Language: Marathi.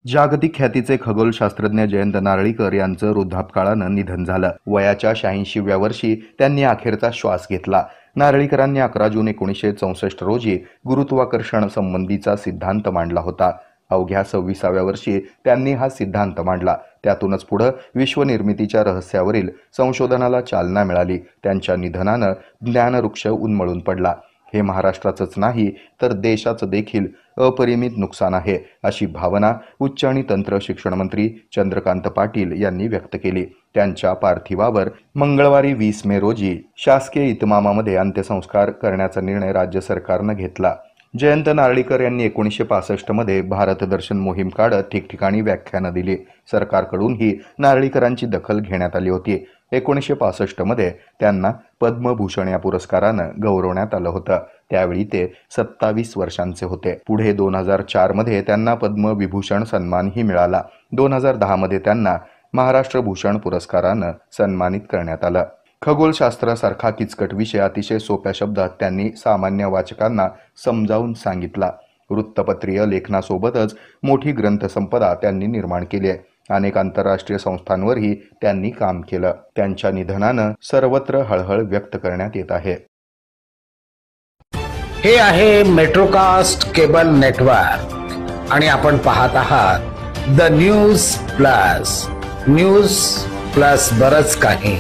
जागतिक ख्यातीचे खगोलशास्त्रज्ञ जयंत नारळीकर यांचं वृद्धापकाळानं निधन झालं। वयाच्या 86व्या वर्षी त्यांनी अखेरचा श्वास घेतला। नारळीकरांनी 11 जून 1964 रोजी गुरुत्वाकर्षण संबंधीचा सिद्धांत मांडला होता। अवघ्या 26व्या वर्षी त्यांनी हा सिद्धांत मांडला। त्यातूनच पुढे विश्वनिर्मितीच्या रहस्यावरील संशोधनाला चालना मिळाली। त्यांच्या निधनानं ज्ञानवृक्ष उन्मळून पडला। हे महाराष्ट्राचंच नाही तर देशाचं देखील अपरिमित नुकसान आहे, अशी भावना उच्च आणि तंत्र शिक्षण मंत्री चंद्रकांत पाटील यांनी व्यक्त केली। त्यांच्या पार्थिवावर मंगळवारी 20 मे रोजी शासकीय इतमामामध्ये अंत्यसंस्कार करण्याचा निर्णय राज्य सरकारनं घेतला। जयंत नारळीकर यांनी 1965 मध्ये भारत दर्शन मोहीम काढत ठिकठिकाणी व्याख्यानं दिली। सरकारकडूनही नारळीकरांची दखल घेण्यात आली होती। 1965 मध्ये त्यांना पद्मभूषण या पुरस्कारानं गौरवण्यात आलं होतं। त्यावेळी ते 27 वर्षांचे होते। पुढे 2004 मध्ये त्यांना पद्मविभूषण सन्मानही मिळाला। 2010 मध्ये त्यांना महाराष्ट्र भूषण पुरस्कारानं सन्मानित करण्यात आलं। खगोलशास्त्रासारखा किचकट विषय अतिशय सोप्या शब्दात त्यांनी सामान्य वाचकांना समजावून सांगितला। वृत्तपत्रीय लेखनासोबतच मोठी ग्रंथसंपदा त्यांनी निर्माण केली आहे। अनेक आंतरराष्ट्रीय संस्थांवरही त्यांनी काम केलं। त्यांच्या निधनानं सर्वत्र हळहळ व्यक्त करण्यात येत आहे। हे आहे मेट्रोकास्ट केबल नेटवर्क आणि आपण पाहत आहात द न्यूज प्लस बरच काही।